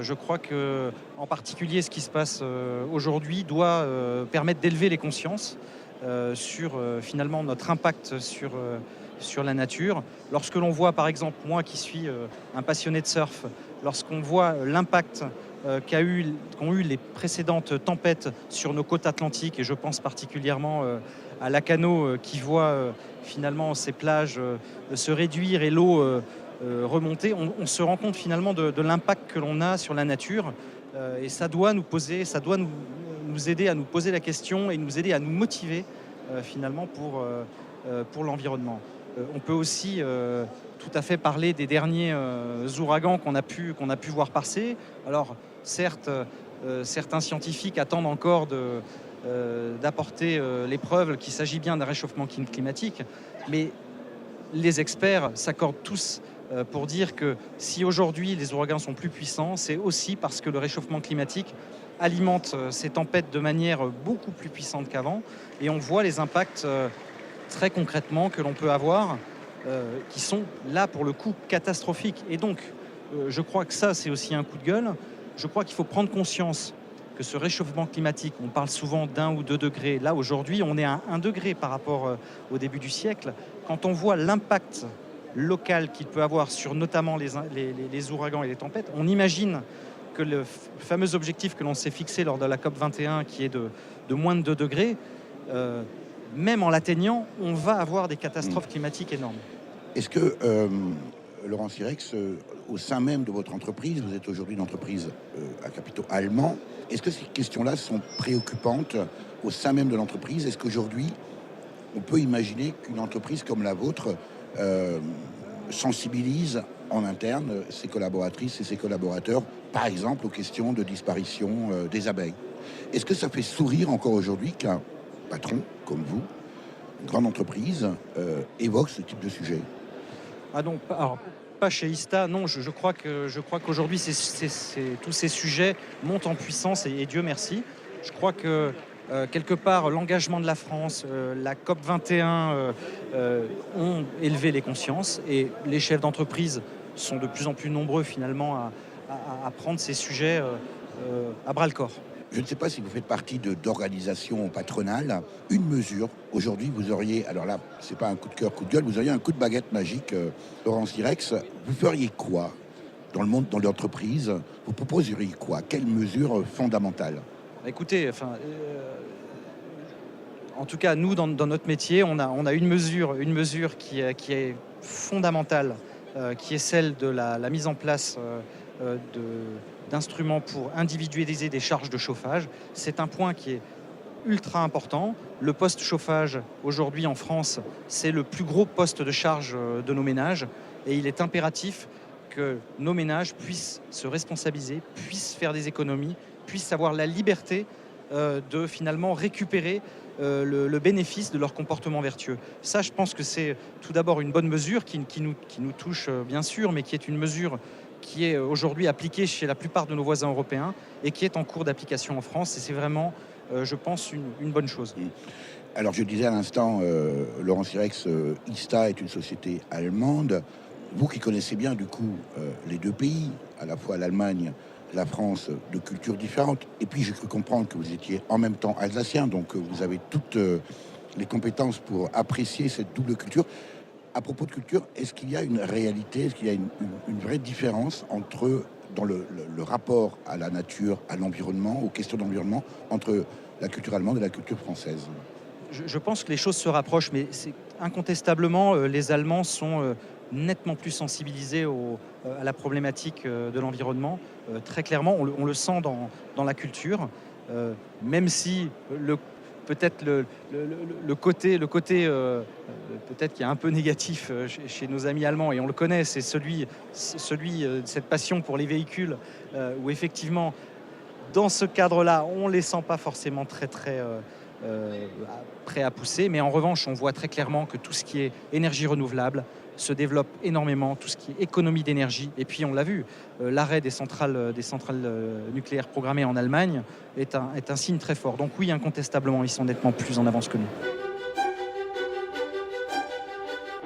Je crois que, en particulier, ce qui se passe aujourd'hui doit permettre d'élever les consciences sur finalement notre impact sur la nature. Lorsque l'on voit, par exemple, moi qui suis un passionné de surf, lorsqu'on voit l'impact qu'ont eu les précédentes tempêtes sur nos côtes atlantiques, et je pense particulièrement à Lacanau qui voit finalement ces plages se réduire et l'eau remonter, on se rend compte finalement de l'impact que l'on a sur la nature, et ça doit nous aider à nous poser la question et nous aider à nous motiver finalement pour l'environnement. On peut aussi tout à fait parler des derniers ouragans qu'on a pu voir passer. Alors certes, certains scientifiques attendent encore d'apporter les preuves qu'il s'agit bien d'un réchauffement climatique, mais les experts s'accordent tous pour dire que si aujourd'hui les ouragans sont plus puissants, c'est aussi parce que le réchauffement climatique alimente ces tempêtes de manière beaucoup plus puissante qu'avant, et on voit les impacts très concrètement que l'on peut avoir, qui sont là pour le coup catastrophiques. Et donc je crois que ça, c'est aussi un coup de gueule. Je crois qu'il faut prendre conscience que ce réchauffement climatique, on parle souvent d'1 ou 2 degrés. Là, aujourd'hui, on est à 1 degré par rapport au début du siècle. Quand on voit l'impact local qu'il peut avoir sur notamment les ouragans et les tempêtes, on imagine que le fameux objectif que l'on s'est fixé lors de la COP21, qui est de moins de 2 degrés, même en l'atteignant, on va avoir des catastrophes climatiques énormes. Est-ce que, Laurent Sirex, au sein même de votre entreprise, vous êtes aujourd'hui une entreprise à capitaux allemands, est-ce que ces questions-là sont préoccupantes au sein même de l'entreprise? Est-ce qu'aujourd'hui, on peut imaginer qu'une entreprise comme la vôtre sensibilise en interne ses collaboratrices et ses collaborateurs, par exemple, aux questions de disparition des abeilles? Est-ce que ça fait sourire encore aujourd'hui qu'un patron comme vous, une grande entreprise, évoque ce type de sujet? Ah non, alors, pas chez ISTA, non. Je crois qu'aujourd'hui, tous ces sujets montent en puissance, et Dieu merci. Je crois que quelque part, l'engagement de la France, la COP21 ont élevé les consciences, et les chefs d'entreprise sont de plus en plus nombreux finalement à prendre ces sujets à bras-le-corps. Je ne sais pas si vous faites partie d'organisations patronales. Une mesure, aujourd'hui, vous auriez, alors là, c'est pas un coup de cœur, coup de gueule, vous auriez un coup de baguette magique, Laurent Sirex. Vous feriez quoi dans le monde, dans l'entreprise? Vous proposeriez quoi? Quelle mesure fondamentale? Écoutez, en tout cas, nous, dans notre métier, on a une mesure qui est fondamentale, qui est celle de la mise en place d'instruments pour individualiser des charges de chauffage. C'est un point qui est ultra important. Le poste chauffage, aujourd'hui en France, c'est le plus gros poste de charge de nos ménages, et il est impératif que nos ménages puissent se responsabiliser, puissent faire des économies, puissent avoir la liberté de finalement récupérer le bénéfice de leur comportement vertueux. Ça, je pense que c'est tout d'abord une bonne mesure qui nous touche bien sûr, mais qui est une mesure qui est aujourd'hui appliquée chez la plupart de nos voisins européens et qui est en cours d'application en France. Et c'est vraiment, je pense, une bonne chose. Alors, je disais à l'instant, Laurent Sirex, ISTA est une société allemande. Vous qui connaissez bien, du coup, les deux pays, à la fois l'Allemagne, la France, de cultures différentes. Et puis, j'ai cru comprendre que vous étiez en même temps alsacien, donc vous avez toutes les compétences pour apprécier cette double culture. À propos de culture, est-ce qu'il y a une réalité, est-ce qu'il y a une vraie différence dans le rapport à la nature, à l'environnement, aux questions d'environnement, entre la culture allemande et la culture française? Je pense que les choses se rapprochent, mais incontestablement, les Allemands sont nettement plus sensibilisés à la problématique de l'environnement. Très clairement, on le sent dans la culture, même si peut-être le côté peut-être qui est un peu négatif chez nos amis allemands, et on le connaît, c'est celui cette passion pour les véhicules, où effectivement, dans ce cadre-là, on ne les sent pas forcément très prêts à pousser. Mais en revanche, on voit très clairement que tout ce qui est énergie renouvelable se développe énormément, tout ce qui est économie d'énergie. Et puis, on l'a vu, l'arrêt des centrales nucléaires programmées en Allemagne est un signe très fort. Donc oui, incontestablement, ils sont nettement plus en avance que nous.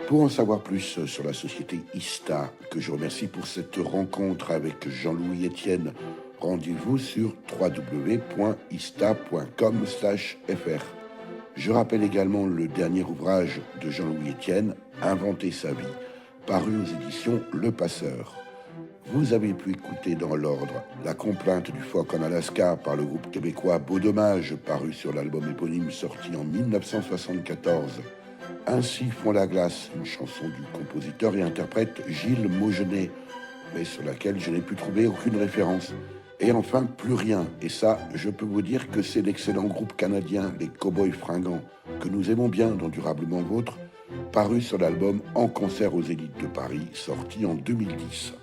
Pour en savoir plus sur la société ISTA, que je remercie pour cette rencontre avec Jean-Louis Etienne, rendez-vous sur www.ista.com/fr. Je rappelle également le dernier ouvrage de Jean-Louis Etienne, Inventer sa vie, paru aux éditions Le Passeur. Vous avez pu écouter dans l'ordre La complainte du phoque en Alaska par le groupe québécois Beau Dommage, paru sur l'album éponyme sorti en 1974. Ainsi fond la glace, une chanson du compositeur et interprète Gilles Maugenet, mais sur laquelle je n'ai pu trouver aucune référence. Et enfin, Plus rien. Et ça, je peux vous dire que c'est l'excellent groupe canadien, les Cowboys Fringants, que nous aimons bien dans Durablement Vôtre, paru sur l'album En concert aux Zénith de Paris, sorti en 2010.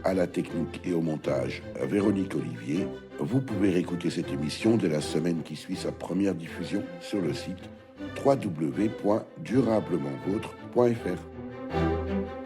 À la technique et au montage, Véronique Olivier. Vous pouvez réécouter cette émission dès la semaine qui suit sa première diffusion sur le site www.durablementvôtre.fr.